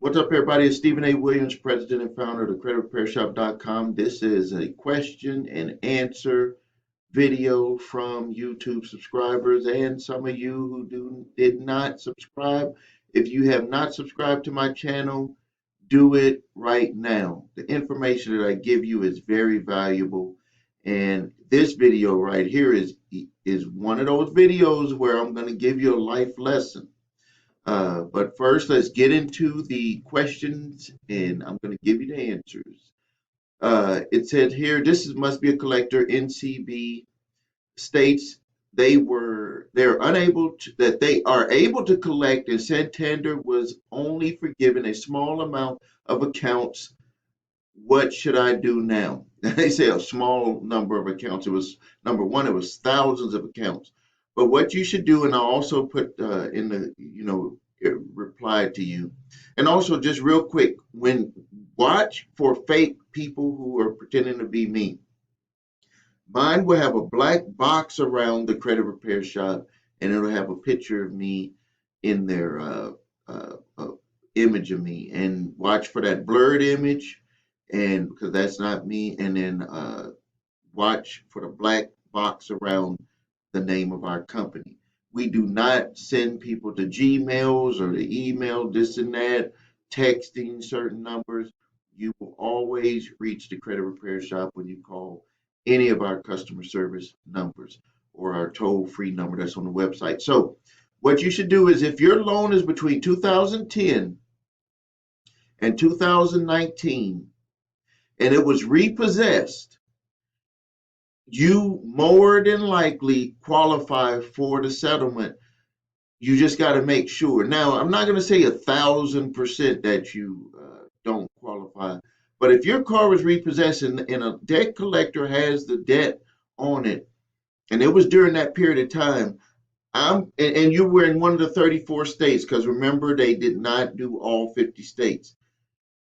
What's up, everybody? It's Stephen A. Williams, president and founder of the CreditRepairShop.com. This is a question and answer video from YouTube subscribers and some of you who did not subscribe. If you have not subscribed to my channel, do it right now. The information that I give you is very valuable, and this video right here is one of those videos where I'm going to give you a life lesson. But first, let's get into the questions, and I'm going to give you the answers. It said here, must be a collector. NCB states they're unable to, that they are able to collect, and Santander was only forgiven a small amount of accounts. What should I do now? They say a small number of accounts. It was number one. It was thousands of accounts. But what you should do, and I also put in the reply to you, and also just real quick, when watch for fake people who are pretending to be me. Mine will have a black box around the credit repair shop, and it'll have a picture of me in their image of me. And watch for that blurred image, and because that's not me. And then watch for the black box around the name of our company. We do not send people to Gmails or the email, this and that, texting certain numbers. You will always reach the credit repair shop when you call any of our customer service numbers or our toll-free number that's on the website. So what you should do is, if your loan is between 2010 and 2019 and it was repossessed, you more than likely qualify for the settlement. You just got to make sure. Now, I'm not going to say 1,000% that you don't qualify, but if your car was repossessed and a debt collector has the debt on it, and it was during that period of time, and you were in one of the 34 states, because remember, they did not do all 50 states.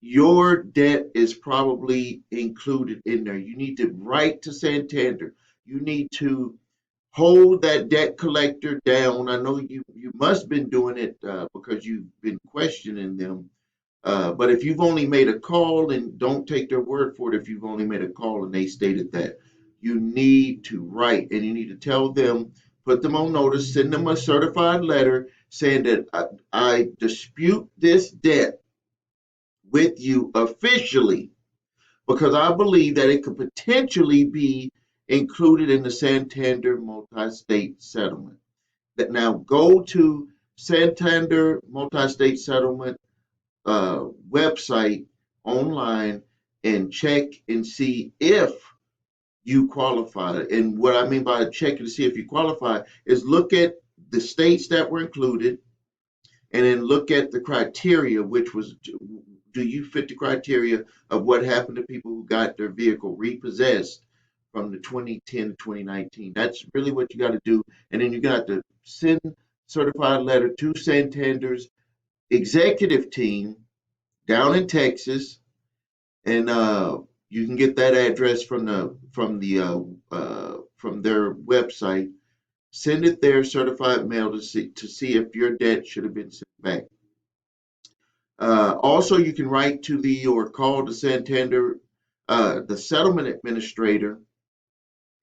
Your debt is probably included in there. You need to write to Santander. You need to hold that debt collector down. I know you must have been doing it because you've been questioning them. But if you've only made a call, and don't take their word for it, if you've only made a call and they stated that, you need to write, and you need to tell them, put them on notice, send them a certified letter saying that I dispute this debt with you officially, because I believe that it could potentially be included in the Santander multi-state settlement. That now go to Santander multi-state settlement website online and check and see if you qualify. And what I mean by checking to see if you qualify is look at the states that were included, and then look at the criteria, which was, do you fit the criteria of what happened to people who got their vehicle repossessed from the 2010 to 2019? That's really what you got to do. And then you got to send certified letter to Santander's executive team down in Texas, and you can get that address from their website. Send it there, certified mail, to see if your debt should have been sent back. Also, you can write to or call the Santander, the settlement administrator,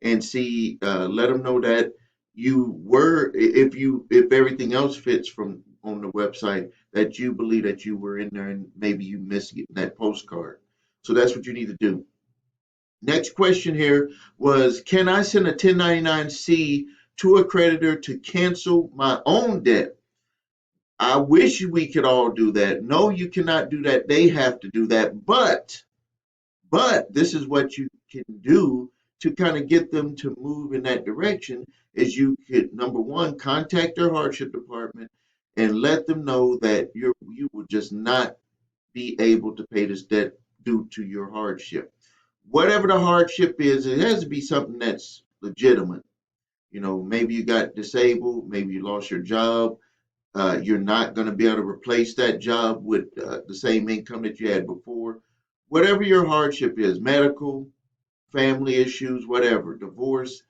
and see, let them know that you were, if everything else fits from on the website, that you believe that you were in there and maybe you missed getting that postcard. So that's what you need to do. Next question here was, can I send a 1099-C to a creditor to cancel my own debt? I wish we could all do that. No, you cannot do that. They have to do that. But this is what you can do to kind of get them to move in that direction. Is you could, number one, contact their hardship department and let them know that you will just not be able to pay this debt due to your hardship. Whatever the hardship is, it has to be something that's legitimate. Maybe you got disabled, maybe you lost your job. You're not going to be able to replace that job with the same income that you had before. Whatever your hardship is, medical, family issues, whatever, divorce,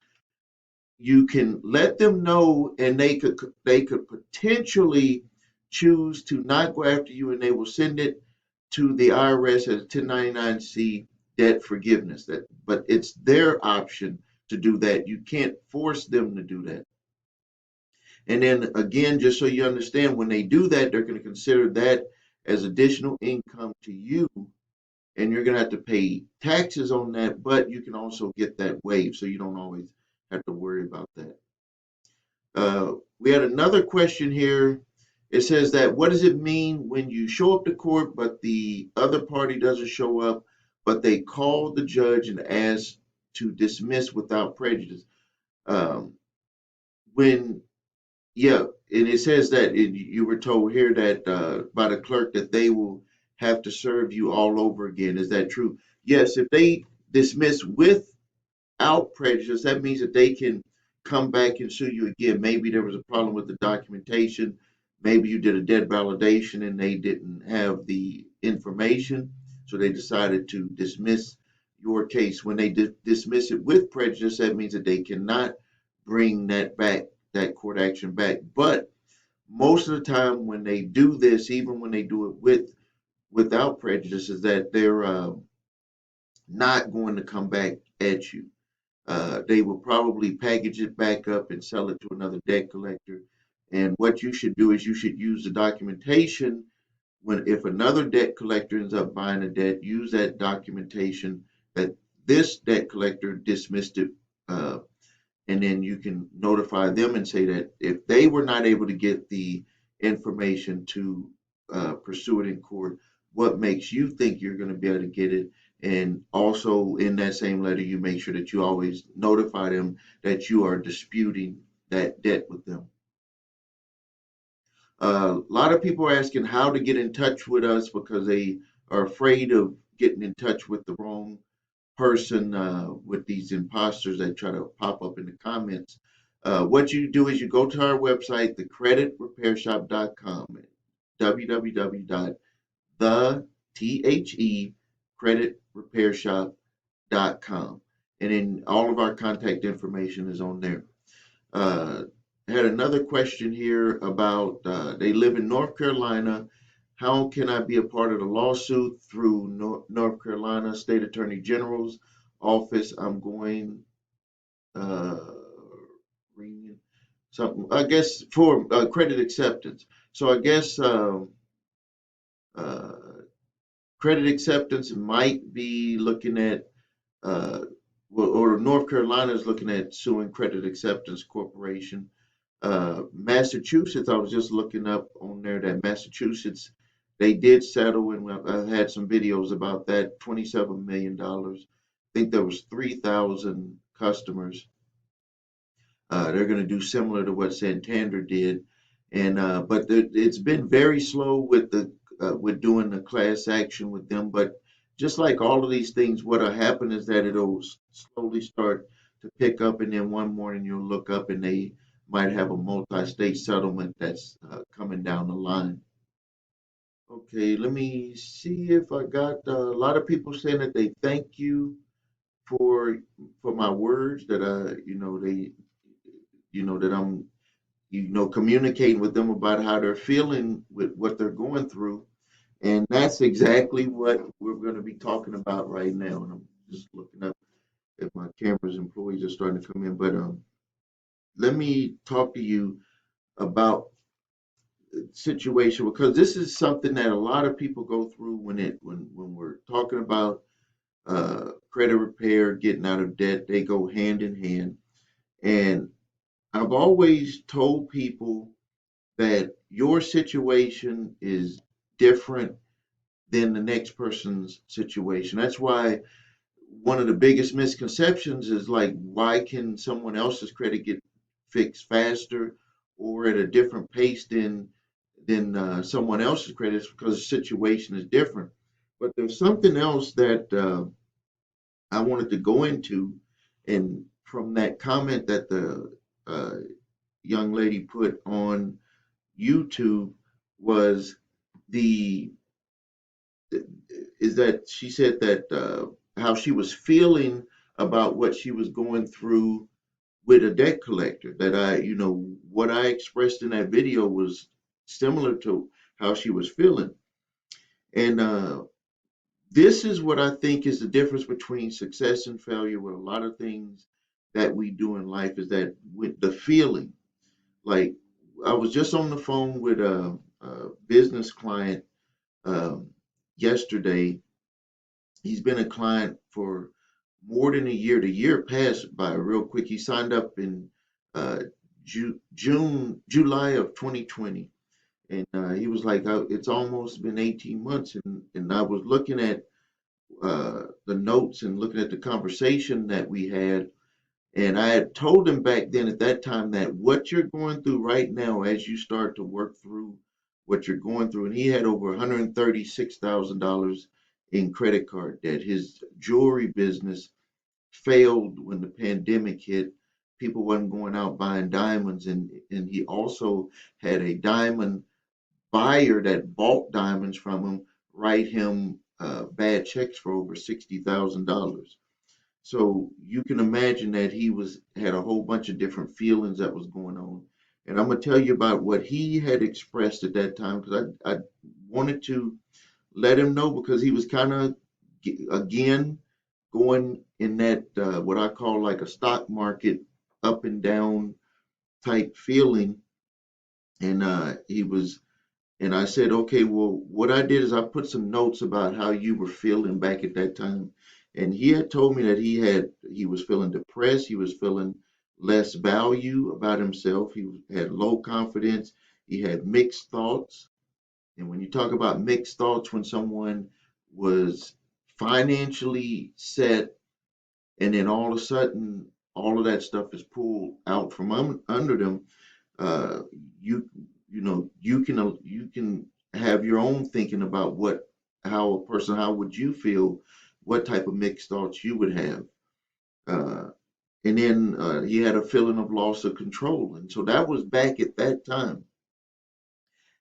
you can let them know, and they could potentially choose to not go after you, and they will send it to the IRS as 1099-C debt forgiveness. But it's their option to do that. You can't force them to do that. And then again, just so you understand, when they do that, they're going to consider that as additional income to you, and you're going to have to pay taxes on that, but you can also get that waived, so you don't always have to worry about that. We had another question here. It says that what does it mean when you show up to court, but the other party doesn't show up, but they call the judge and ask to dismiss without prejudice? Um, when Yeah, and it says that you were told here that by the clerk that they will have to serve you all over again. Is that true? Yes, if they dismiss without prejudice, that means that they can come back and sue you again. Maybe there was a problem with the documentation. Maybe you did a debt validation and they didn't have the information, so they decided to dismiss your case. When they dismiss it with prejudice, that means that they cannot bring that back, that court action back. But most of the time, when they do this, even when they do it without prejudice, is that they're not going to come back at you. They will probably package it back up and sell it to another debt collector. And what you should do is you should use the documentation when, if another debt collector ends up buying a debt, use that documentation that this debt collector dismissed it, and then you can notify them and say that if they were not able to get the information to pursue it in court, what makes you think you're going to be able to get it? And also in that same letter, you make sure that you always notify them that you are disputing that debt with them. A lot of people are asking how to get in touch with us because they are afraid of getting in touch with the wrong person, with these imposters that try to pop up in the comments. What you do is you go to our website, thecreditrepairshop.com, www.thecreditrepairshop.com, and then all of our contact information is on there. I had another question here about they live in North Carolina. How can I be a part of the lawsuit through North Carolina State Attorney General's office? I'm going uh, something, I guess, for credit acceptance. So I guess uh, credit acceptance might be looking at, uh, or North Carolina is looking at suing Credit Acceptance Corporation. Massachusetts, I was just looking up on there that Massachusetts, they did settle, and I've had some videos about that, $27 million. I think there was 3,000 customers. They're going to do similar to what Santander did, and but it's been very slow with doing the class action with them. But just like all of these things, what'll happen is that it'll slowly start to pick up, and then one morning you'll look up and they might have a multi-state settlement that's coming down the line. Okay, let me see if I got a lot of people saying that they thank you for my words, that that I'm communicating with them about how they're feeling with what they're going through. And that's exactly what we're going to be talking about right now. And I'm just looking up at my camera's employees are starting to come in. But let me talk to you about the situation, because this is something that a lot of people go through when we're talking about credit repair, getting out of debt. They go hand in hand. And I've always told people that your situation is different than the next person's situation. That's why one of the biggest misconceptions is like, why can someone else's credit get fixed faster or at a different pace than someone else's credit? It's because the situation is different. But there's something else that I wanted to go into, and from that comment that the young lady put on YouTube was the is that she said that how she was feeling about what she was going through with a debt collector. That what I expressed in that video was similar to how she was feeling. And this is what I think is the difference between success and failure with a lot of things that we do in life is that with the feeling. Like I was just on the phone with a business client um, yesterday. He's been a client for more than a year. The year passed by real quick. He signed up in uh, July of 2020. And he was like, it's almost been 18 months. And I was looking at the notes and looking at the conversation that we had. And I had told him back then at that time that what you're going through right now, as you start to work through what you're going through, and he had over $136,000 in credit card debt. His jewelry business failed when the pandemic hit. People wasn't going out buying diamonds, and he also had a diamond buyer that bought diamonds from him write him bad checks for over $60,000. So you can imagine that he was had a whole bunch of different feelings that was going on. And I'm gonna tell you about what he had expressed at that time because I wanted to let him know because he was kind of again going in that what I call like a stock market up and down type feeling. And he was and I said, okay, well, what I did is I put some notes about how you were feeling back at that time. And he had told me that he was feeling depressed, he was feeling less value about himself, he had low confidence, he had mixed thoughts. And when you talk about mixed thoughts, when someone was financially set and then all of a sudden all of that stuff is pulled out from under them, uh, you you can have your own thinking about what how a person how would you feel, what type of mixed thoughts you would have, uh, and then he had a feeling of loss of control, and so that was back at that time.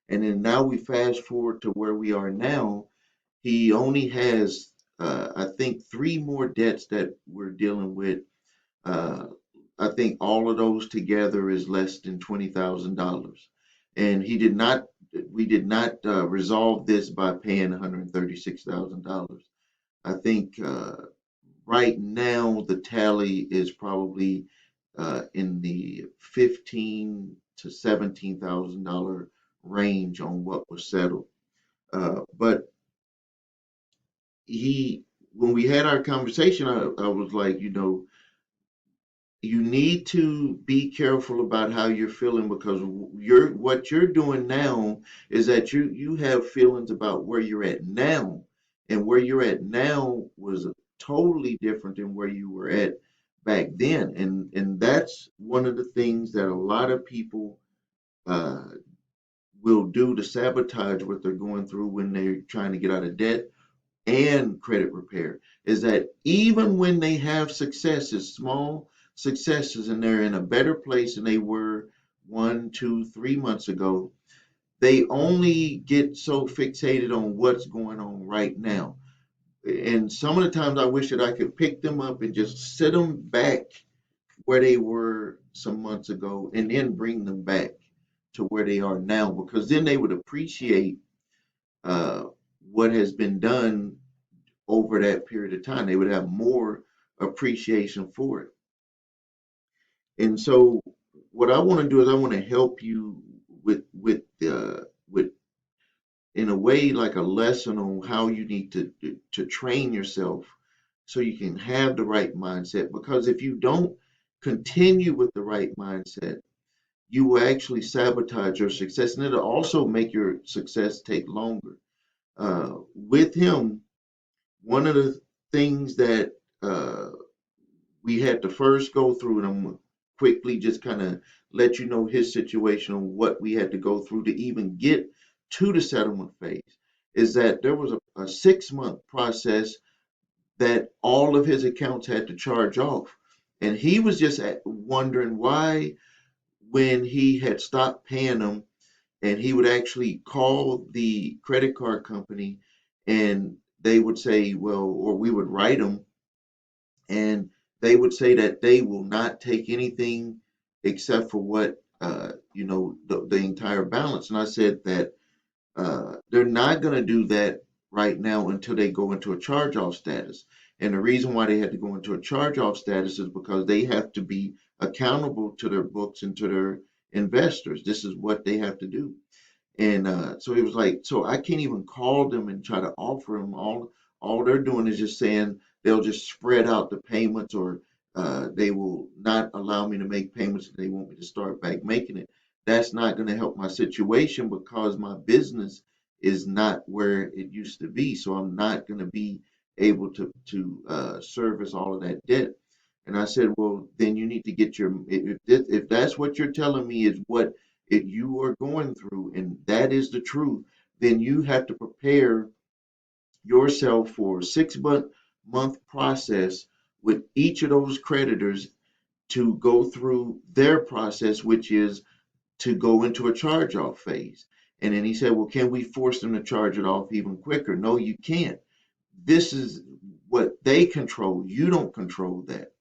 And then now we fast forward to where we are now. He only has I think three more debts that we're dealing with. uh, I think all of those together is less than $20,000. And we did not resolve this by paying $136,000. I think right now the tally is probably in the 15 to $17,000 range on what was settled. But he, when we had our conversation, I was like, you need to be careful about how you're feeling because what you're doing now is that you have feelings about where you're at now, and where you're at now was totally different than where you were at back then, and that's one of the things that a lot of people uh, will do to sabotage what they're going through when they're trying to get out of debt and credit repair is that even when they have successes, small successes, and they're in a better place than they were 1, 2, 3 months ago, they only get so fixated on what's going on right now. And some of the times I wish that I could pick them up and just sit them back where they were some months ago and then bring them back to where they are now because then they would appreciate uh, what has been done over that period of time. They would have more appreciation for it. And so, what I want to do is I want to help you with in a way like a lesson on how you need to train yourself so you can have the right mindset. Because if you don't continue with the right mindset, you will actually sabotage your success, and it'll also make your success take longer. With him, one of the things that we had to first go through, and I'm gonna quickly just kind of let you know his situation on what we had to go through to even get to the settlement phase, is that there was a 6 month process that all of his accounts had to charge off. And he was just wondering why, when he had stopped paying them, and he would actually call the credit card company and they would say, well, or we would write them and they would say that they will not take anything except for what the entire balance. And I said that they're not going to do that right now until they go into a charge-off status. And the reason why they had to go into a charge-off status is because they have to be accountable to their books and to their investors. This is what they have to do. And so he was like, so I can't even call them and try to offer them all they're doing is just saying they'll just spread out the payments, or they will not allow me to make payments if they want me to start back making it. That's not going to help my situation because my business is not where it used to be. So I'm not going to be able to service all of that debt. And I said, well, then you need to get if that's what you're telling me is what you are going through, and that is the truth, then you have to prepare yourself for a 6 month process with each of those creditors to go through their process, which is to go into a charge off phase. And then he said, well, can we force them to charge it off even quicker? No, you can't. This is what they control. You don't control that.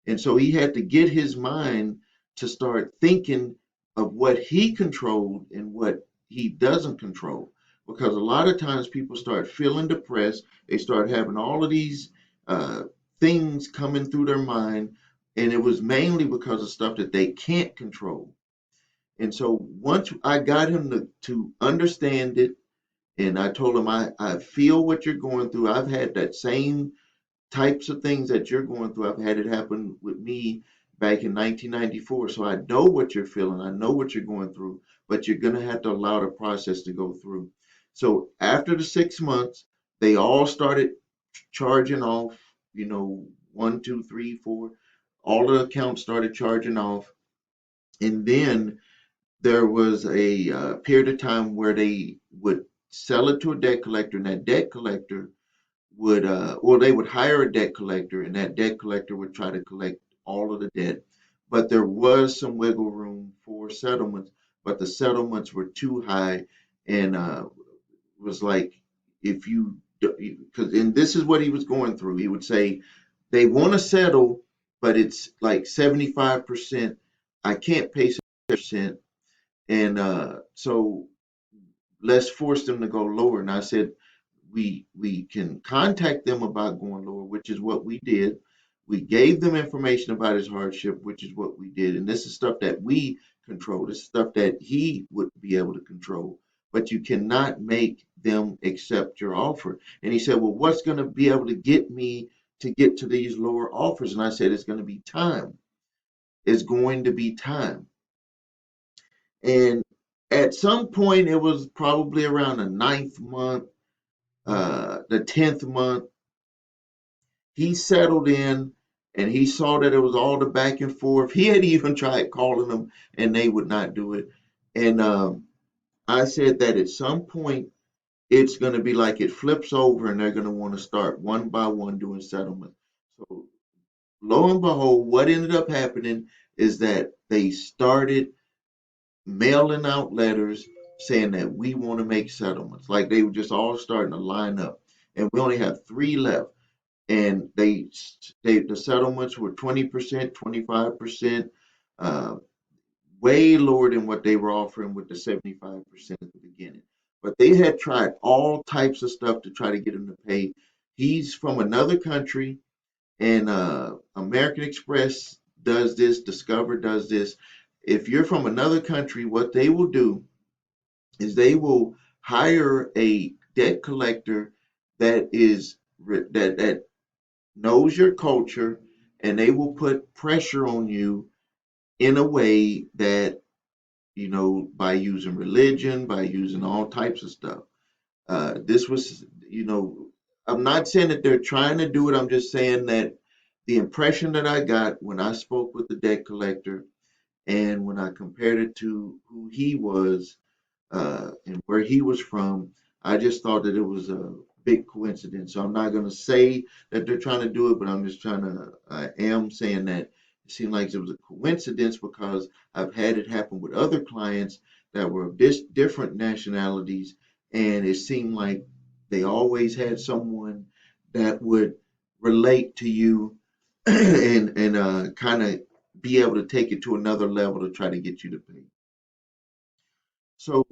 And so he had to get his mind to start thinking of what he controlled and what he doesn't control. Because a lot of times people start feeling depressed, they start having all of these uh, things coming through their mind, and it was mainly because of stuff that they can't control. And so once I got him to understand it, and I told him, I feel what you're going through. I've had that same types of things that you're going through. I've had it happen with me back in 1994. So I know what you're feeling. I know what you're going through, but you're going to have to allow the process to go through. So after the 6 months, they all started charging off, 1, 2, 3, 4. All the accounts started charging off. And then there was a period of time where they would sell it to a debt collector, and that debt collector would they would hire a debt collector, and that debt collector would try to collect all of the debt. But there was some wiggle room for settlements, but the settlements were too high. And was like, if you because and this is what he was going through. He would say they want to settle, but it's like 75%. I can't pay 70%. And so let's force them to go lower. And I said, we can contact them about going lower, which is what we did. We gave them information about his hardship, which is what we did. And this is stuff that we control. This is stuff that he would be able to control. But you cannot make them accept your offer. And he said, well, what's going to be able to get me to get to these lower offers? And I said, it's going to be time. It's going to be time. And at some point, it was probably around the ninth month, the 10th month, he settled in and he saw that it was all the back and forth. He had even tried calling them and they would not do it. And I said that at some point, it's going to be like it flips over and they're going to want to start one by one doing settlement. So lo and behold, what ended up happening is that they started mailing out letters saying that we want to make settlements. Like they were just all starting to line up. And we only have 3 left. And the settlements were 20%, 25%, uh, way lower than what they were offering with the 75% at the beginning. But they had tried all types of stuff to try to get him to pay. He's from another country, and American Express does this, Discover does this. If you're from another country, what they will do is they will hire a debt collector that is that knows your culture, and they will put pressure on you in a way that, by using religion, by using all types of stuff. This was, I'm not saying that they're trying to do it. I'm just saying that the impression that I got when I spoke with the debt collector and when I compared it to who he was, and where he was from, I just thought that it was a big coincidence. So I'm not going to say that they're trying to do it, but I am saying that it seemed like it was a coincidence because I've had it happen with other clients that were of different nationalities, and it seemed like they always had someone that would relate to you and kind of be able to take it to another level to try to get you to pay. So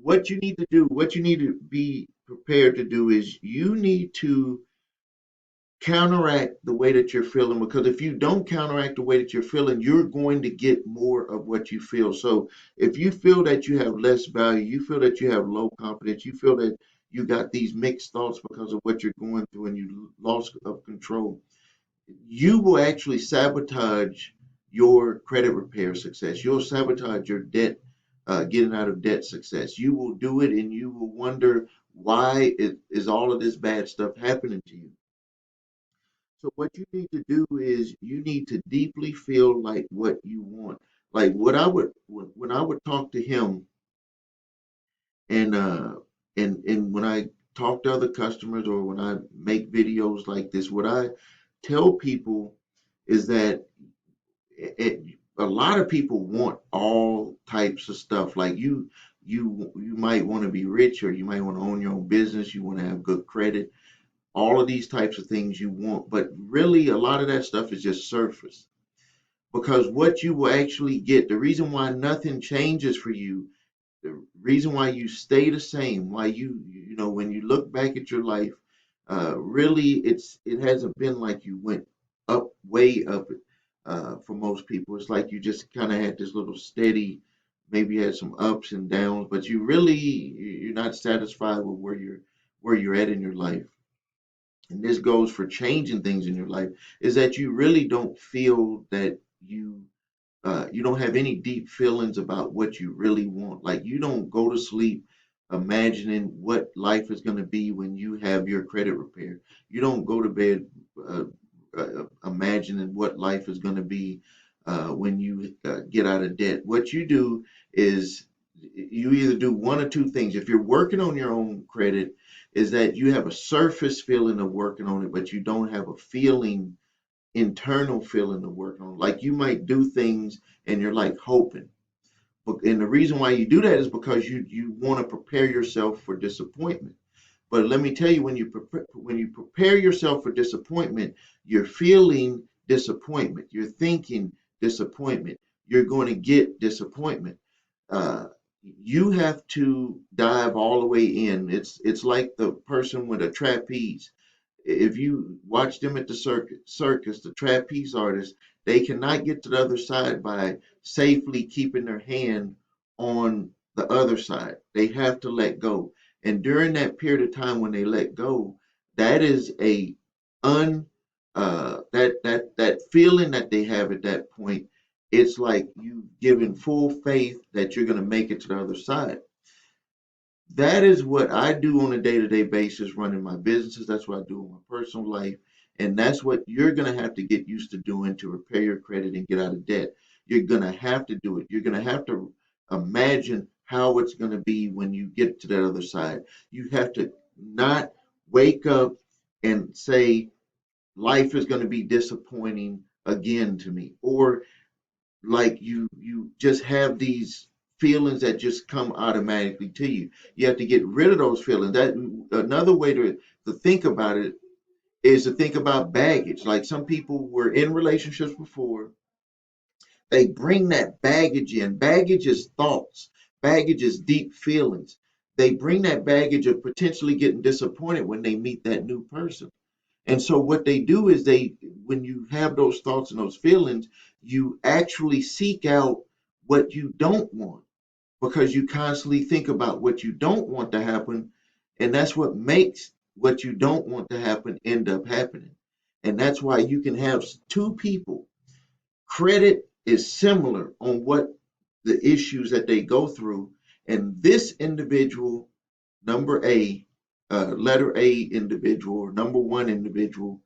what you need to do, what you need to be prepared to do is you need to counteract the way that you're feeling, because if you don't counteract the way that you're feeling, you're going to get more of what you feel. So if you feel that you have less value, you feel that you have low confidence, you feel that you got these mixed thoughts because of what you're going through and you lost of control, you will actually sabotage your credit repair success. You'll sabotage your debt, getting out of debt success. You will do it and you will wonder why is all of this bad stuff happening to you. So what you need to do is you need to deeply feel like what you want. Like what I would when I would talk to him and and when I talk to other customers or when I make videos like this, what I tell people is that a lot of people want all types of stuff. Like you might want to be rich, or you might want to own your own business, you want to have good credit, all of these types of things you want, but really a lot of that stuff is just surface. Because what you will actually get, the reason why nothing changes for you, the reason why you stay the same, why you know when you look back at your life, really it hasn't been like you went up way up. For most people, it's like you just kind of had this little steady, maybe you had some ups and downs, but you're not satisfied with where you're at in your life. And this goes for changing things in your life, is that you really don't feel that you don't have any deep feelings about what you really want. Like you don't go to sleep imagining what life is going to be when you have your credit repair. You don't go to bed imagining what life is going to be when you get out of debt. What you do is you either do one or two things. If you're working on your own credit, is that you have a surface feeling of working on it, but you don't have a feeling, internal feeling of working on it. Like you might do things and you're like hoping. And the reason why you do that is because you want to prepare yourself for disappointment. But let me tell you, when you prepare yourself for disappointment, you're feeling disappointment. You're thinking disappointment. You're going to get disappointment. Uh, you have to dive all the way in. It's like the person with a trapeze. If you watch them at the circus, the trapeze artists, they cannot get to the other side by safely keeping their hand on the other side. They have to let go. And during that period of time when they let go, that is a un that feeling that they have at that point, it's like you giving full faith that you're going to make it to the other side. That is what I do on a day-to-day basis running my businesses. That's what I do in my personal life. And that's what you're going to have to get used to doing to repair your credit and get out of debt. You're going to have to do it. You're going to have to imagine how it's going to be when you get to that other side. You have to not wake up and say, life is going to be disappointing again to me, or like you just have these feelings that just come automatically to you. You have to get rid of those feelings. That another way to think about it is to think about baggage. Like some people were in relationships before, they bring that baggage in. Baggage is thoughts, baggage is deep feelings. They bring that baggage of potentially getting disappointed when they meet that new person. And so what they do is when you have those thoughts and those feelings, you actually seek out what you don't want, because you constantly think about what you don't want to happen. And that's what makes what you don't want to happen end up happening. And that's why you can have two people, credit is similar on what the issues that they go through. And this individual, number A, letter A individual, or number one individual,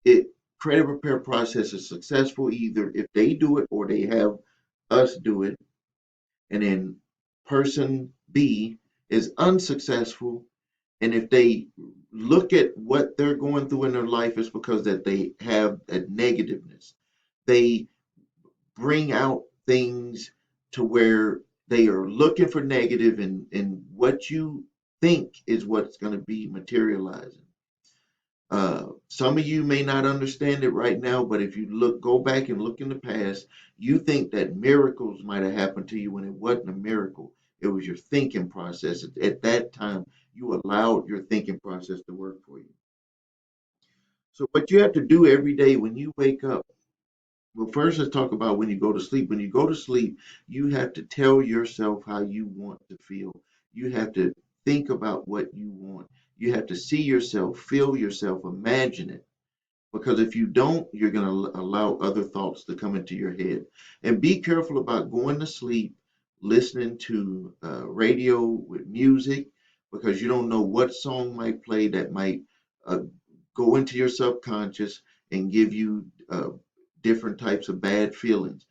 it credit repair process is successful either if they do it or they have us do it. And then person B is unsuccessful. And if they look at what they're going through in their life, it's because that they have a negativeness. They bring out things to where they are looking for negative, and what you think is what's going to be materializing. Some of you may not understand it right now, but if you go back and look in the past, you think that miracles might have happened to you when it wasn't a miracle. It was your thinking process. At that time, you allowed your thinking process to work for you. So what you have to do every day when you wake up, well, first let's talk about when you go to sleep. When you go to sleep, you have to tell yourself how you want to feel. You have to think about what you want. You have to see yourself, feel yourself, imagine it. Because if you don't, you're going to allow other thoughts to come into your head. And be careful about going to sleep, listening to radio with music, because you don't know what song might play that might uh, go into your subconscious and give you different types of bad feelings.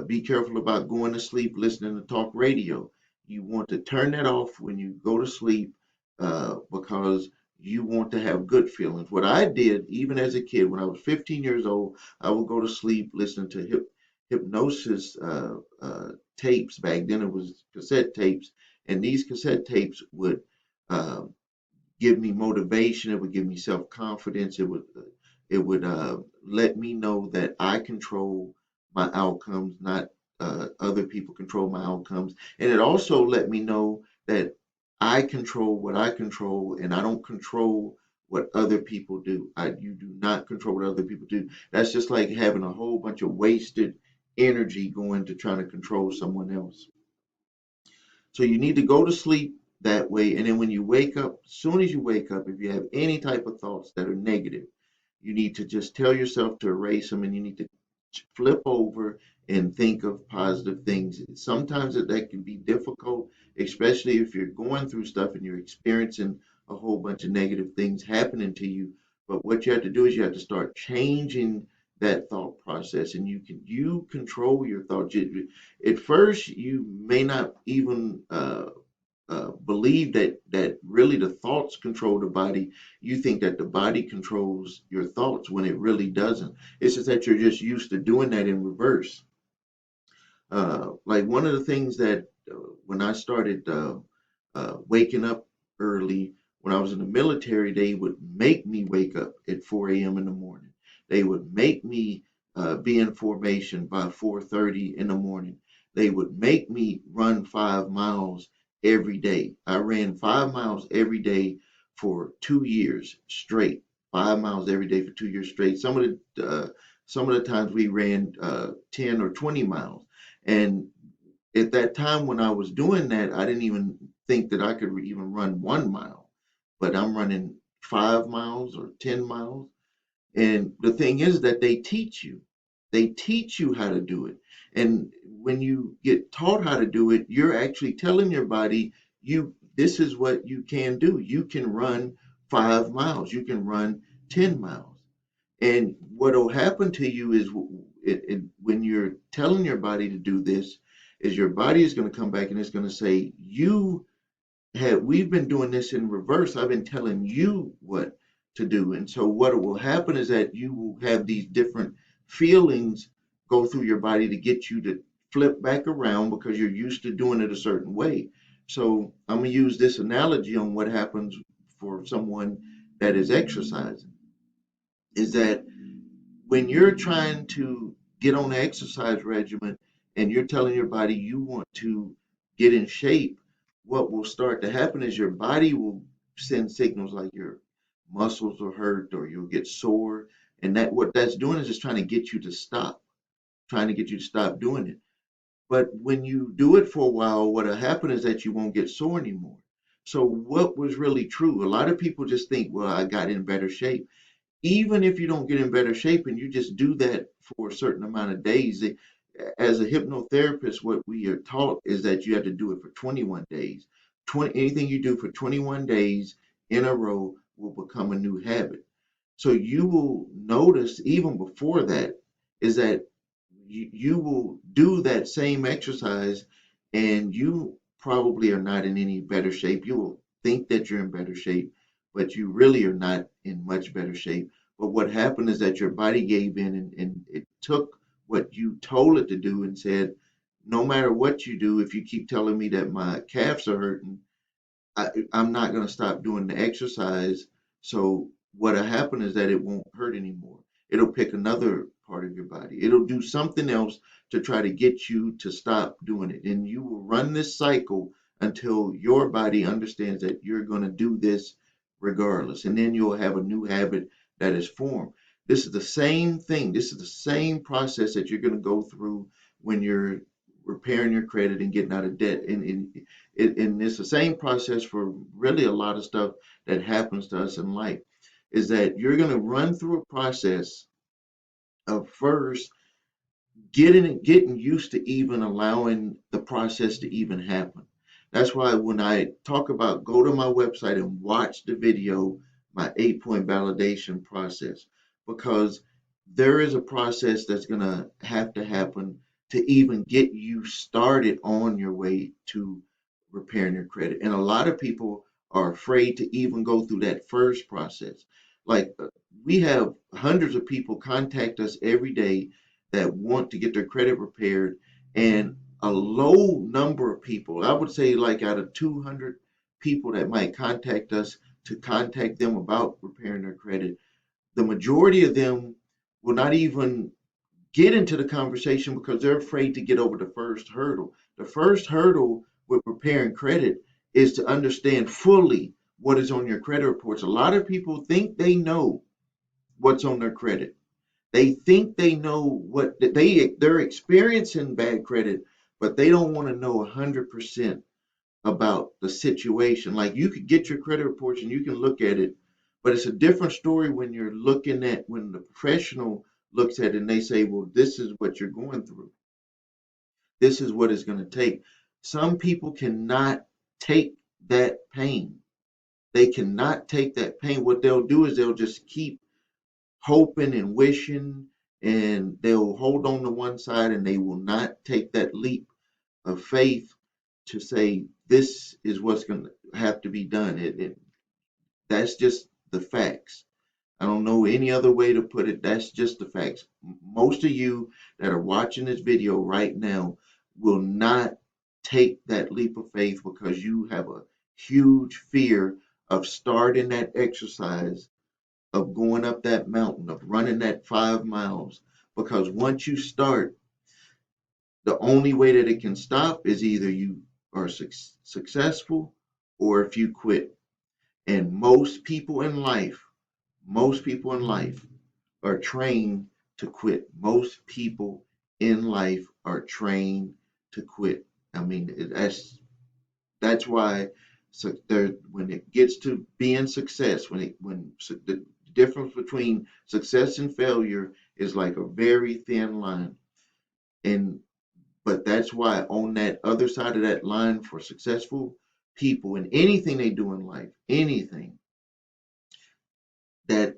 Be careful about going to sleep listening to talk radio. You want to turn that off when you go to sleep because you want to have good feelings. What I did, even as a kid, when I was 15 years old, I would go to sleep listening to hypnosis tapes. Back then it was cassette tapes, and these cassette tapes would uh, give me motivation. It would give me self confidence. It would let me know that I control my outcomes, not other people control my outcomes. And it also let me know that I control what I control, and I don't control what other people do. You do not control what other people do. That's just like having a whole bunch of wasted energy going to trying to control someone else. So you need to go to sleep that way. And then when you wake up, as soon as you wake up, if you have any type of thoughts that are negative, you need to just tell yourself to erase them, and you need to flip over and think of positive things. Sometimes that can be difficult, especially if you're going through stuff and you're experiencing a whole bunch of negative things happening to you. But what you have to do is you have to start changing that thought process, and you control your thoughts. At first, you may not even believe that really the thoughts control the body. You think that the body controls your thoughts when it really doesn't. It's just that you're just used to doing that in reverse. Like one of the things that when I started waking up early, when I was in the military, they would make me wake up at 4 a.m. in the morning. They would make me be in formation by 4:30 in the morning. They would make me run 5 miles every day. I ran 5 miles every day for 2 years straight. 5 miles every day for 2 years straight. Some of the times we ran 10 or 20 miles. And at that time when I was doing that, I didn't even think that I could even run 1 mile, but I'm running 5 miles or 10 miles. And the thing is that they teach you how to do it. And when you get taught how to do it, you're actually telling your body, this is what you can do. You can run 5 miles, you can run 10 miles. And what will happen to you is when you're telling your body to do this, is your body is going to come back and it's going to say, we've been doing this in reverse. I've been telling you what to do. And so what will happen is that you will have these different feelings go through your body to get you to flip back around because you're used to doing it a certain way. So I'm going to use this analogy on what happens for someone that is exercising, is that when you're trying to get on an exercise regimen and you're telling your body you want to get in shape, what will start to happen is your body will send signals like your muscles are hurt or you'll get sore. And that what that's doing is just trying to get you to stop, trying to get you to stop doing it. But when you do it for a while, what'll happen is that you won't get sore anymore. So what was really true? A lot of people just think, well, I got in better shape. Even if you don't get in better shape and you just do that for a certain amount of days, as a hypnotherapist, what we are taught is that you have to do it for 21 days. Anything you do for 21 days in a row will become a new habit. So you will notice even before that is that you will do that same exercise and you probably are not in any better shape. You will think that you're in better shape, but you really are not in much better shape. But what happened is that your body gave in and it took what you told it to do and said, no matter what you do, if you keep telling me that my calves are hurting, I'm not going to stop doing the exercise. So what'll happen is that it won't hurt anymore. It'll pick another part of your body. It'll do something else to try to get you to stop doing it. And you will run this cycle until your body understands that you're going to do this regardless. And then you'll have a new habit that is formed. This is the same thing. This is the same process that you're going to go through when you're repairing your credit and getting out of debt. And it's the same process for really a lot of stuff that happens to us in life, is that you're going to run through a process of first getting used to even allowing the process to even happen. That's why when I talk about go to my website and watch the video, my 8-point validation process, because there is a process that's going to happen to even get you started on your way to repairing your credit. And a lot of people are afraid to even go through that first process. Like we have hundreds of people contact us every day that want to get their credit repaired, and a low number of people, I would say like out of 200 people that might contact us to contact them about repairing their credit, the majority of them will not even get into the conversation because they're afraid to get over the first hurdle. The first hurdle with repairing credit is to understand fully what is on your credit reports. A lot of people think they know what's on their credit. They think they know what they're experiencing bad credit, but they don't want to know 100% about the situation. Like you could get your credit reports and you can look at it, but it's a different story when you're looking at when the professional looks at it and they say, well, this is what you're going through. This is what it's going to take. Some people cannot take that pain. They cannot take that pain. What they'll do is they'll just keep hoping and wishing, and they'll hold on to one side and they will not take that leap of faith to say this is what's going to have to be done. That's just the facts. I don't know any other way to put it. That's just the facts. Most of you that are watching this video right now will not take that leap of faith because you have a huge fear of starting that exercise, of going up that mountain, of running that 5 miles. Because once you start, the only way that it can stop is either you are successful or if you quit. And most people in life are trained to quit. Most people in life are trained to quit. I mean, that's why, so there, when it gets to being success, when the difference between success and failure is like a very thin line. And but that's why on that other side of that line for successful people in anything they do in life, anything, that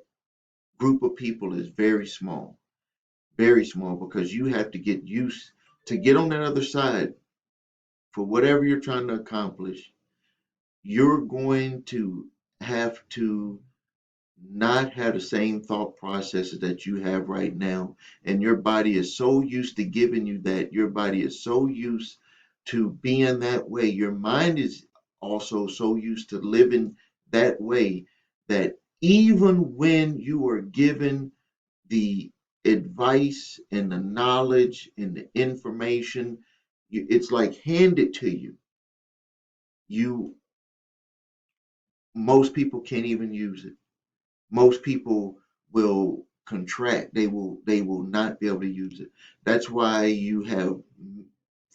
group of people is very small, because you have to get used to get on that other side for whatever you're trying to accomplish. You're going to have to not have the same thought processes that you have right now. And your body is so used to giving you that. Your body is so used to being that way. Your mind is also so used to living that way that even when you are given the advice and the knowledge and the information, it's like handed to you. You Most people can't even use it. Most people will contract. They will not be able to use it. That's why you have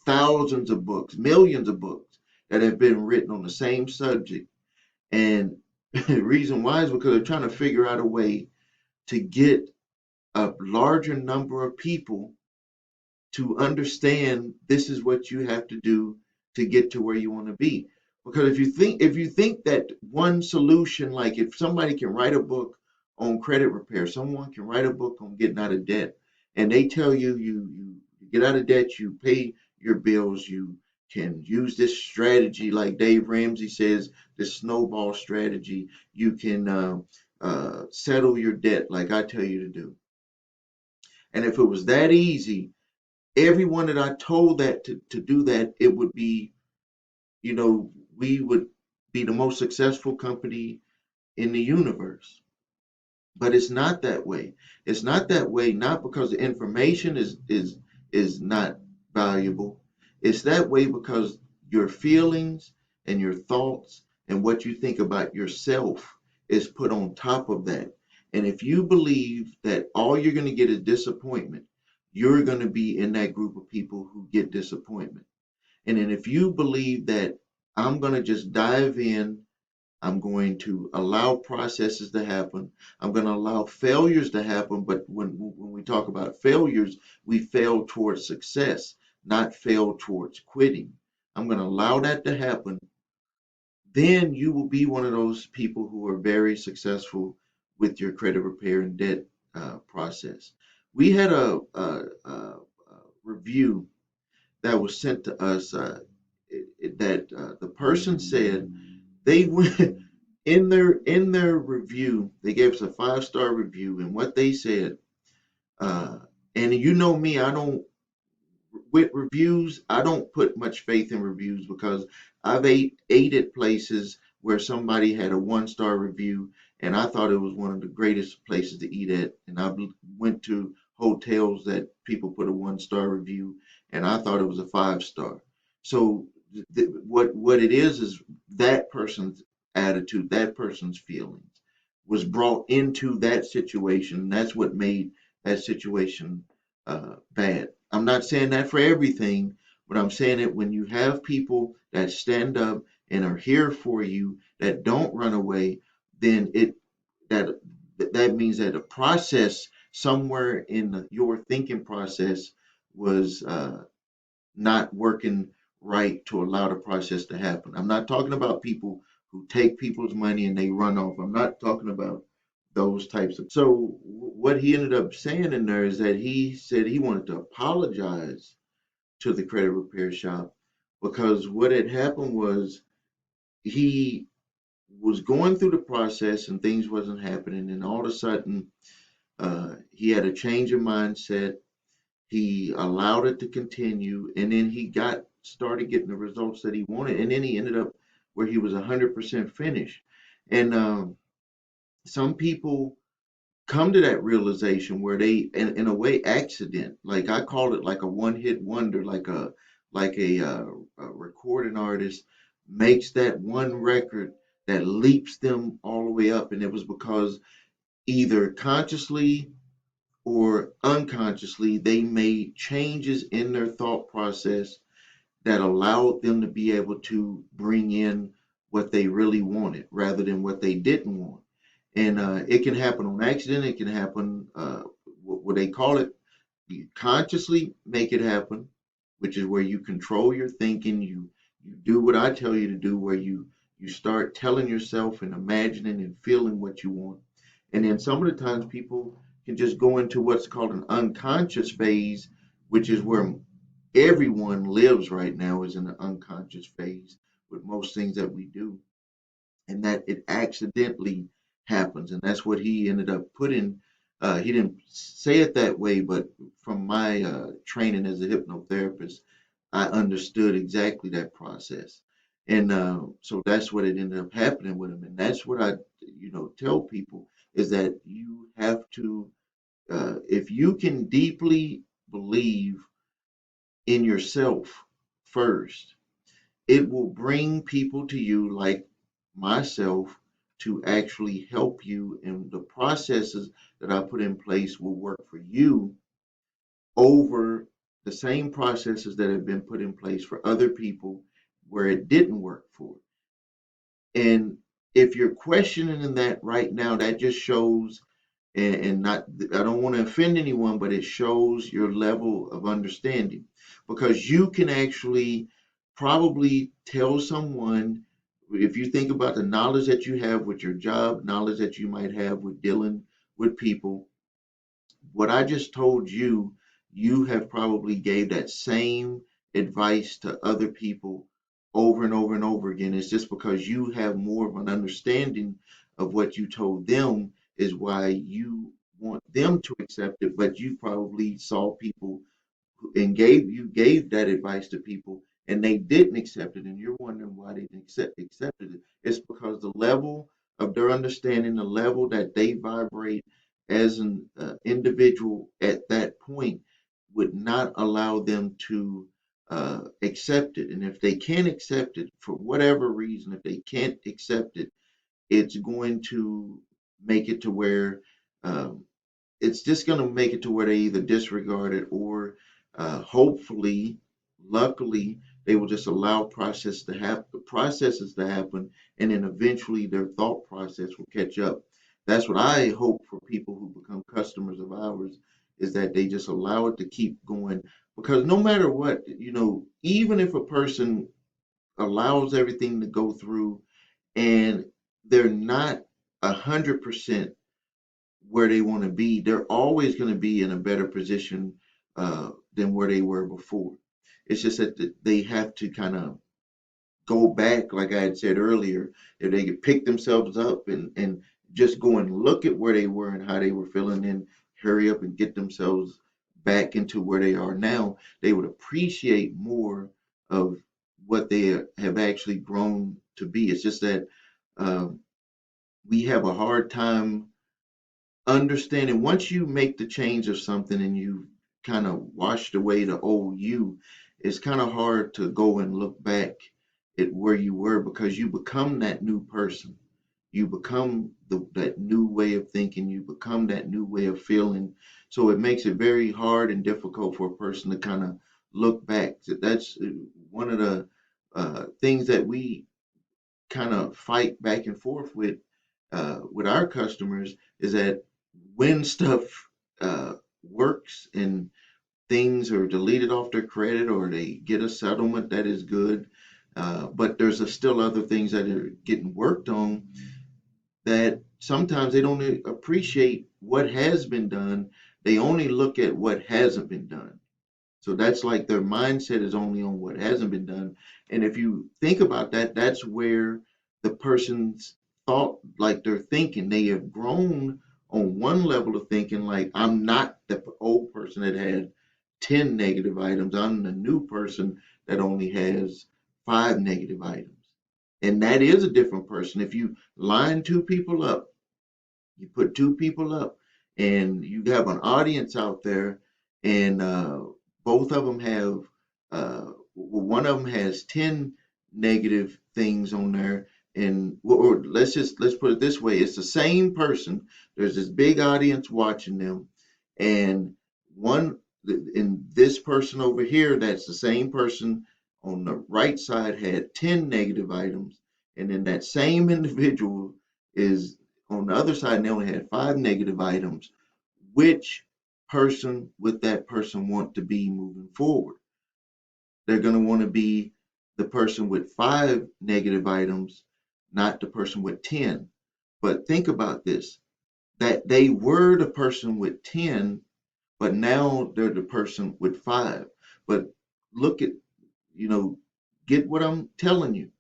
thousands of books, millions of books that have been written on the same subject. And the reason why is because they're trying to figure out a way to get a larger number of people to understand this is what you have to do to get to where you want to be. Because if you think that one solution, like if somebody can write a book on credit repair, someone can write a book on getting out of debt, and they tell you you get out of debt, you pay your bills, you can use this strategy, like Dave Ramsey says, this snowball strategy, you can settle your debt like I tell you to do. And if it was that easy, everyone that I told that to do that, it would be, we would be the most successful company in the universe. But it's not that way. It's not that way, not because the information is not valuable. It's that way because your feelings and your thoughts and what you think about yourself is put on top of that. And if you believe that all you're going to get is disappointment, you're going to be in that group of people who get disappointment. And then if you believe that I'm going to just dive in, I'm going to allow processes to happen. I'm going to allow failures to happen. But when we talk about failures, we fail towards success, not fail towards quitting. I'm going to allow that to happen. Then you will be one of those people who are very successful with your credit repair and debt process. We had a review that was sent to us that the person said they went in their review. They gave us a 5-star review, and what they said, uh, and you know me, I don't with reviews. I don't put much faith in reviews because I've ate at places where somebody had a 1-star review, and I thought it was one of the greatest places to eat at. And I went to hotels that people put a 1-star review, and I thought it was a 5-star. So what it is that person's attitude, that person's feelings was brought into that situation. And that's what made that situation bad. I'm not saying that for everything, but I'm saying it when you have people that stand up and are here for you, that don't run away, then that that means that a process somewhere in your thinking process was not working right to allow the process to happen. I'm not talking about people who take people's money and they run off. I'm not talking about those types of. So what he ended up saying in there is that he said he wanted to apologize to the credit repair shop because what had happened was he was going through the process and things wasn't happening, and all of a sudden he had a change of mindset. He allowed it to continue, and then he started getting the results that he wanted, and then he ended up where he was 100% finished. And some people come to that realization where they, in a way, accident. Like I call it, like a one-hit wonder, like a recording artist makes that one record that leaps them all the way up, and it was because either consciously or unconsciously they made changes in their thought process that allowed them to be able to bring in what they really wanted rather than what they didn't want. And it can happen on accident. It can happen, what they call it, you consciously make it happen, which is where you control your thinking. You do what I tell you to do, where you start telling yourself and imagining and feeling what you want. And then some of the times people can just go into what's called an unconscious phase, which is where everyone lives right now, is in an unconscious phase with most things that we do, and that it accidentally happens. And that's what he ended up putting. He didn't say it that way, but from my training as a hypnotherapist, I understood exactly that process. And so that's what it ended up happening with him. And that's what I, tell people is that you have to, if you can deeply believe in yourself first, it will bring people to you like myself to actually help you, and the processes that I put in place will work for you over the same processes that have been put in place for other people where it didn't work for. And if you're questioning that right now, that just shows, and not, I don't want to offend anyone, but it shows your level of understanding, because you can actually probably tell someone, if you think about the knowledge that you have with your job, knowledge that you might have with dealing with people, what I just told you, you have probably gave that same advice to other people over and over and over again. It's just because you have more of an understanding of what you told them is why you want them to accept it, but you probably saw people and gave that advice to people and they didn't accept it, and you're wondering why they didn't accept it. It's because the level of their understanding, the level that they vibrate as an individual at that point would not allow them to accept it. And if they can't accept it for whatever reason, if they can't accept it, it's going to make it to where um, it's just going to make it to where they either disregard it or hopefully, luckily, they will just allow processes to happen, and then eventually their thought process will catch up. That's what I hope for people who become customers of ours, is that they just allow it to keep going. Because no matter what, even if a person allows everything to go through and they're not 100% where they want to be, they're always going to be in a better position than where they were before. It's just that they have to kind of go back, like I had said earlier, if they could pick themselves up and just go and look at where they were and how they were feeling, and hurry up and get themselves back into where they are now, they would appreciate more of what they have actually grown to be. It's just that um, we have a hard time understanding once you make the change of something and you kind of washed away the old you, it's kind of hard to go and look back at where you were, because you become that new person. You become that new way of thinking. You become that new way of feeling. So it makes it very hard and difficult for a person to kind of look back. That's one of the things that we kind of fight back and forth with our customers, is that when stuff works and things are deleted off their credit or they get a settlement that is good, but there's still other things that are getting worked on, that sometimes they don't appreciate what has been done. They only look at what hasn't been done. So that's like their mindset is only on what hasn't been done. And if you think about that, that's where the person's thought, like they're thinking, they have grown on one level of thinking, like, I'm not the old person that had 10 negative items. I'm the new person that only has 5 negative items. And that is a different person. If you line two people up, you put two people up and you have an audience out there, and both of them have, one of them has 10 negative things on there. And or let's put it this way, it's the same person. There's this big audience watching them, and one in this person over here, that's the same person on the right side, had 10 negative items, and then that same individual is on the other side and they only had 5 negative items. Which person would that person want to be moving forward? They're going to want to be the person with 5 negative items, not the person with 10. But think about this, that they were the person with 10, but now they're the person with 5. But look at, you know, get what I'm telling you,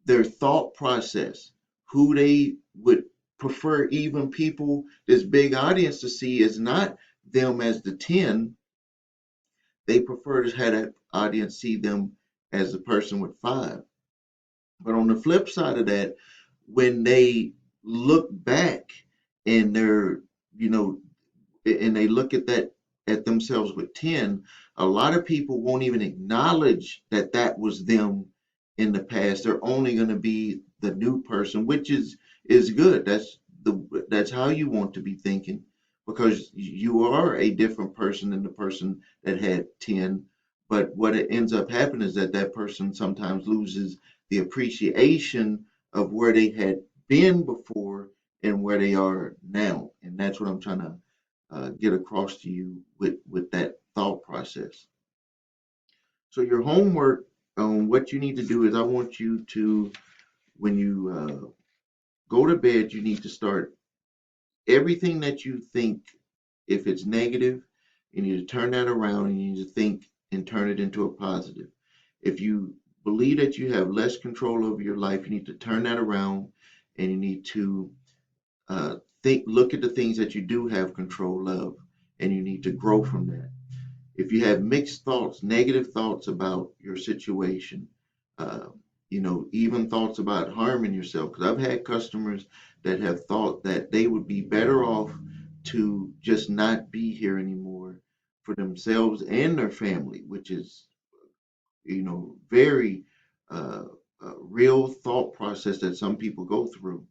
their thought process, who they would prefer, even people, this big audience, to see is not them as the 10. They prefer to have that audience see them as the person with 5. But on the flip side of that, when they look back and they're, you know, and they look at that, at themselves with 10, a lot of people won't even acknowledge that that was them in the past. They're only going to be the new person, which is good. That's how you want to be thinking, because you are a different person than the person that had 10. But what it ends up happening is that that person sometimes loses the appreciation of where they had been before and where they are now. And that's what I'm trying to get across to you with that thought process. So your homework on what you need to do is, I want you to, when you go to bed, you need to start everything that you think. If it's negative, you need to turn that around and you need to think and turn it into a positive. If you believe that you have less control over your life, you need to turn that around and you need to look at the things that you do have control of, and you need to grow from that. If you have mixed thoughts, negative thoughts about your situation, uh, even thoughts about harming yourself. Because I've had customers that have thought that they would be better off to just not be here anymore for themselves and their family, which is, very uh, real thought process that some people go through.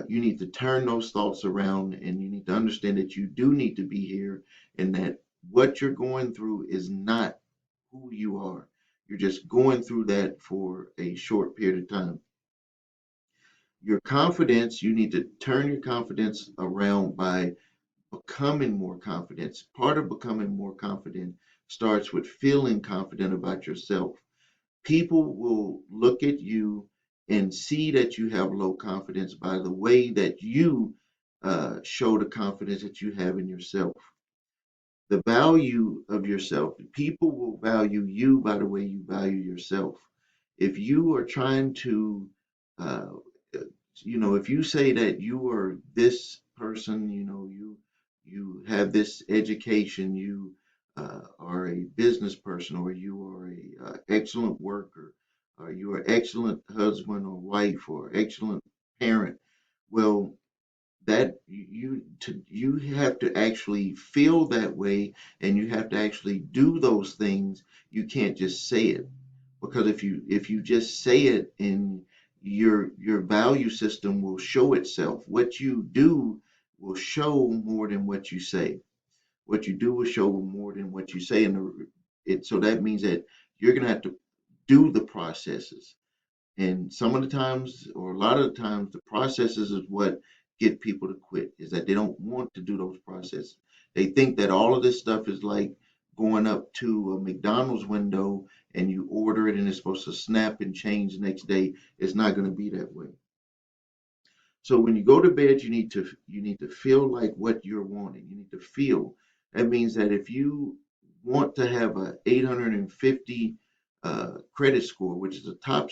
You need to turn those thoughts around, and you need to understand that you do need to be here, and that what you're going through is not who you are. You're just going through that for a short period of time. Your confidence, you need to turn your confidence around by becoming more confident. Part of becoming more confident starts with feeling confident about yourself. People will look at you and see that you have low confidence by the way that you show the confidence that you have in yourself. The value of yourself, people will value you by the way you value yourself. If you are trying to, uh, if you say that you are this person, you have this education, you are a business person, or you are a excellent worker, or you are excellent husband or wife, or excellent parent. Well, that you have to actually feel that way, and you have to actually do those things. You can't just say it, because if you just say it, and your value system will show itself. What you do will show more than what you say. What you do will show more than what you say, and so that means that you're going to have to do the processes. And some of the times, or a lot of the times, the processes is what get people to quit, is that they don't want to do those processes. They think that all of this stuff is like going up to a McDonald's window and you order it and it's supposed to snap and change the next day. It's not going to be that way. So when you go to bed, you need to feel like what you're wanting. You need to feel. That means that if you want to have a 850 credit score, which is the top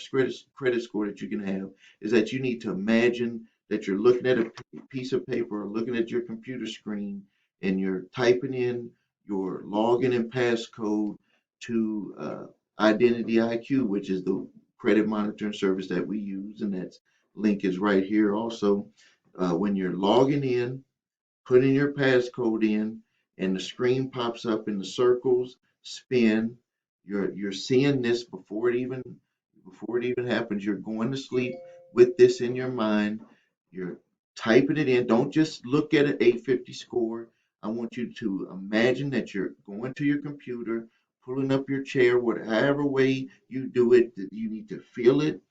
credit score that you can have, is that you need to imagine that you're looking at a piece of paper or looking at your computer screen, and you're typing in your login and passcode to Identity IQ, which is the credit monitoring service that we use, and that's link is right here also. When you're logging in, putting your passcode in, and the screen pops up and the circles spin. You're seeing this before it even happens. You're going to sleep with this in your mind. You're typing it in. Don't just look at an 850 score. I want you to imagine that you're going to your computer, pulling up your chair, whatever way you do it, that you need to feel it.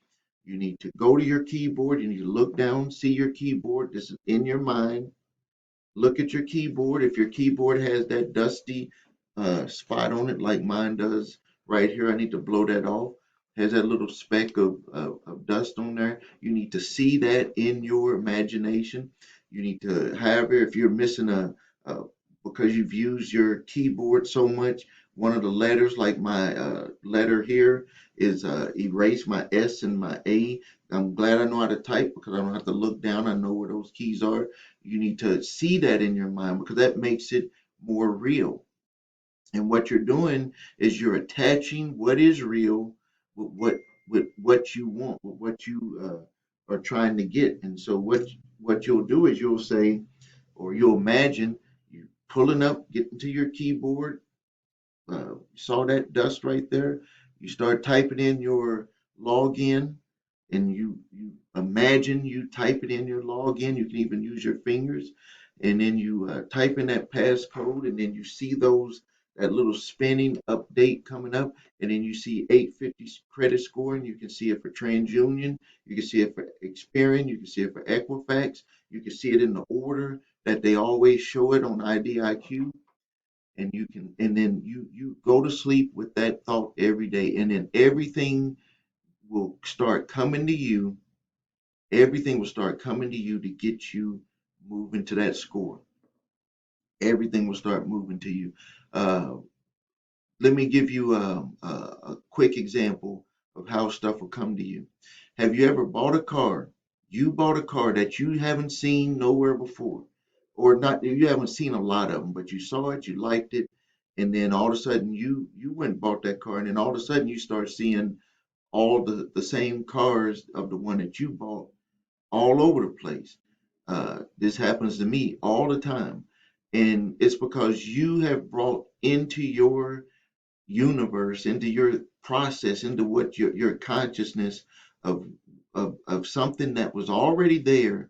You need to go to your keyboard. You need to look down, see your keyboard. This is in your mind. Look at your keyboard. If your keyboard has that dusty spot on it, like mine does right here, I need to blow that off. Has that little speck of dust on there. You need to see that in your imagination. You need to, however, if you're missing a because you've used your keyboard so much, one of the letters, like my letter here, is erase my S and my A. I'm glad I know how to type because I don't have to look down. I know where those keys are. You need to see that in your mind, because that makes it more real. And what you're doing is you're attaching what is real with what you want, with what you are trying to get. And so what you'll do is you'll say, or you'll imagine you pulling up, getting to your keyboard. You saw that dust right there. You start typing in your login, and you imagine you type it in your login. You can even use your fingers, and then you type in that passcode, and then you see that little spinning update coming up, and then you see 850 credit score, and you can see it for TransUnion, you can see it for Experian, you can see it for Equifax, you can see it in the order that they always show it on IDIQ. And then you go to sleep with that thought every day, and then will start coming to you everything will start coming to you to get you moving to that score. Everything will start moving to you. uh, Let me give you a quick example of how stuff will come to you. Have you ever bought a car? You bought a car that you haven't seen nowhere before, or not, you haven't seen a lot of them, but you saw it, you liked it, and then all of a sudden you went and bought that car, and then all of a sudden you start seeing all the same cars of the one that you bought all over the place. This happens to me all the time. And it's because you have brought into your universe, into your process, into what your consciousness of, of something that was already there,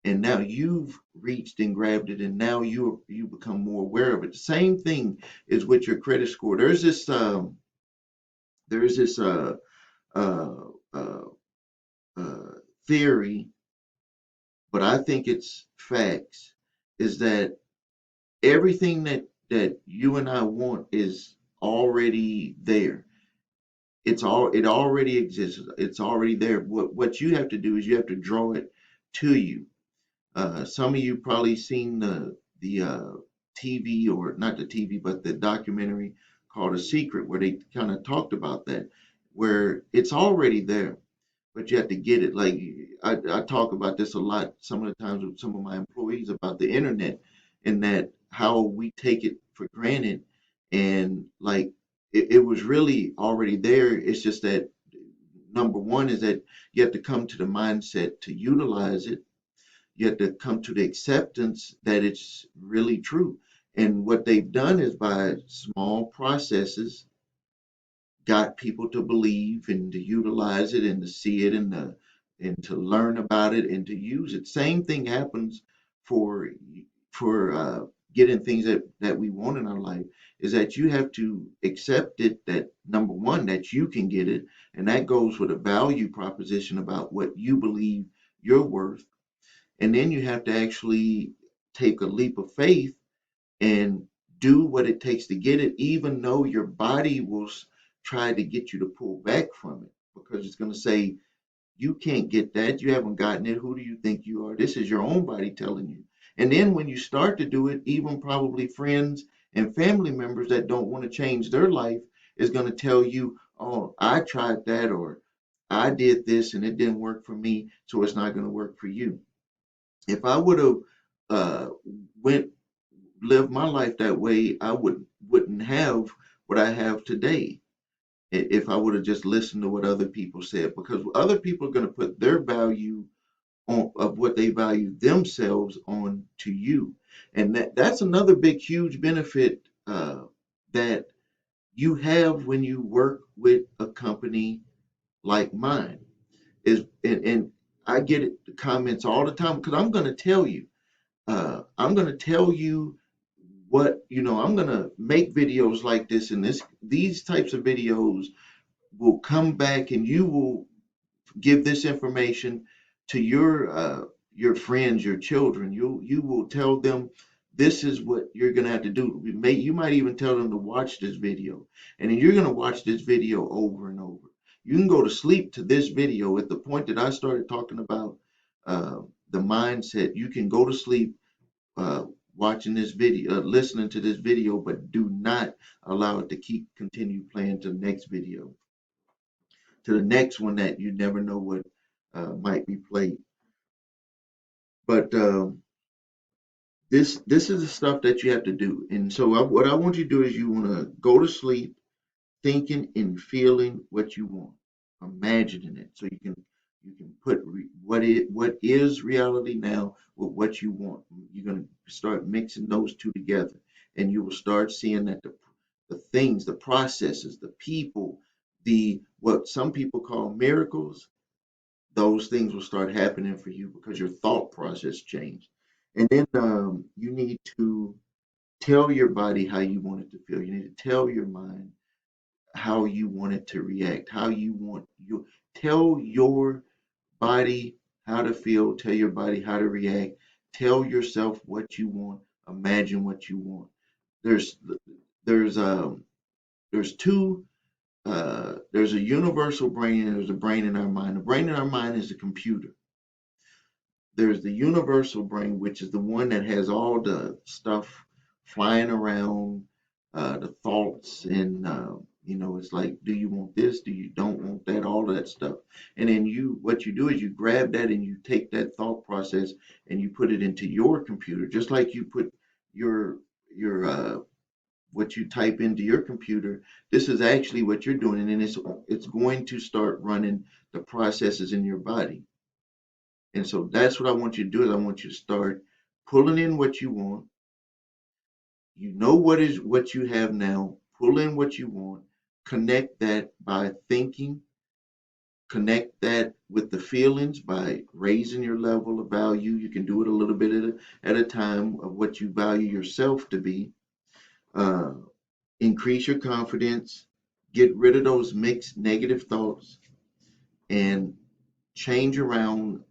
and now you've reached and grabbed it, and now you become more aware of it. The same thing is with your credit score. There's this uh, uh, uh, theory, but I think it's facts, is that everything that you and I want is already there. It already exists. It's already there. What you have to do is you have to draw it to you. Some of you probably seen the TV, or not the TV, but the documentary called A Secret, where they kind of talked about that, where it's already there, but you have to get it. Like I talk about this a lot some of the times with some of my employees about the internet, and that how we take it for granted, and like it was really already there. It's just that number one is that you have to come to the mindset to utilize it. You have to come to the acceptance that it's really true. And what they've done is by small processes got people to believe and to utilize it and to see it and to learn about it and to use it. Same thing happens for getting things that we want in our life, is that you have to accept it, that number one, that you can get it, and that goes with a value proposition about what you believe you're worth. And then you have to actually take a leap of faith and do what it takes to get it, even though your body will try to get you to pull back from it, because it's going to say, you can't get that. You haven't gotten it. Who do you think you are? This is your own body telling you. And then when you start to do it, even probably friends and family members that don't want to change their life is going to tell you, oh, I tried that, or I did this and it didn't work for me, so it's not going to work for you. If I would have uh, went lived my life that way, I wouldn't have what I have today. If I would have just listened to what other people said, because other people are going to put their value on of what they value themselves on to you, and that's another big huge benefit that you have when you work with a company like mine. And I get it, the comments all the time, because I'm going to tell you. I'm going to tell you what, I'm going to make videos like this, and these types of videos will come back, and you will give this information to your friends, your children. You will tell them this is what you're going to have to do. You might even tell them to watch this video, and then you're going to watch this video over and over. You can go to sleep to this video. At the point that I started talking about uh, the mindset, you can go to sleep uh, watching this video, listening to this video, but do not allow it to continue playing to the next video, to the next one that you never know what might be played. But this is the stuff that you have to do. And so what I want you to do is you want to go to sleep thinking and feeling what you want, imagining it, so you can put what is reality now with what you want. You're going to start mixing those two together, and you will start seeing that the things, the processes, the people, the what some people call miracles, those things will start happening for you because your thought process changed. And then you need to tell your body how you want it to feel. You need to tell your mind how you want it to react, how you want you tell your body how to feel, tell your body how to react, tell yourself what you want, imagine what you want. There's there's um there's two there's a universal brain and there's a brain in our mind. The brain in our mind is a computer. There's the universal brain, which is the one that has all the stuff flying around, the thoughts, and it's like, do you want this? Do you don't want that? All of that stuff. And then what you do is you grab that and you take that thought process and you put it into your computer, just like you put your what you type into your computer. This is actually what you're doing, and then it's going to start running the processes in your body. And so that's what I want you to do is I want you to start pulling in what you want. You know what you have now. Pull in what you want. Connect that by thinking. Connect that with the feelings by raising your level of value. You can do it a little bit at a time of what you value yourself to be. Uh, Increase your confidence. Get rid of those mixed negative thoughts and change around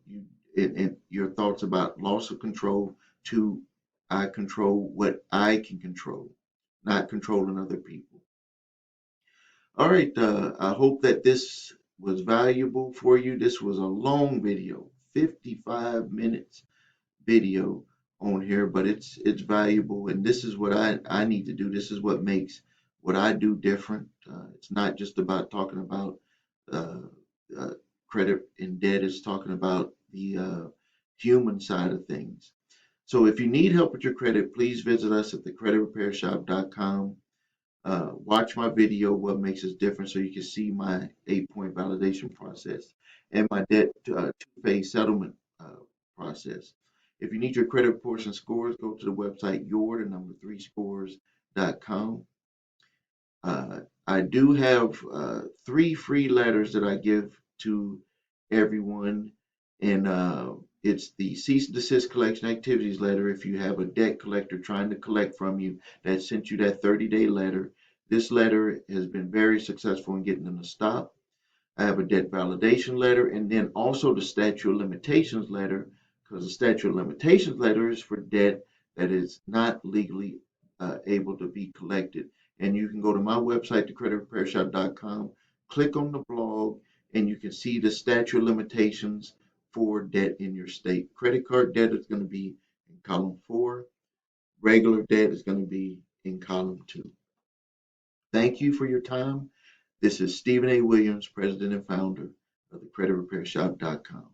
in your thoughts about loss of control to I control what I can control, not controlling other people. All right, I hope that this was valuable for you. This was a long video, 55 minutes video on here, but it's valuable, and this is what I need to do. This is what makes what I do different. It's not just about talking about uh, uh, credit and debt. It's talking about the human side of things. So if you need help with your credit, please visit us at thecreditrepairshop.com. Watch my video, What Makes Us Different, so you can see my 8-point validation process and my debt two-phase settlement process. If you need your credit reports and scores, go to the website your3scores.com. I do have 3 free letters that I give to everyone, and it's the cease and desist collection activities letter. If you have a debt collector trying to collect from you that sent you that 30-day letter, this letter has been very successful in getting them to stop. I have a debt validation letter, and then also the statute of limitations letter, because the statute of limitations letter is for debt that is not legally able to be collected. And you can go to my website, thecreditrepairshop.com, click on the blog, and you can see the statute of limitations for debt in your state. Credit card debt is going to be in column 4. Regular debt is going to be in column 2. Thank you for your time. This is Stephen A. Williams, President and Founder of thecreditrepairshop.com.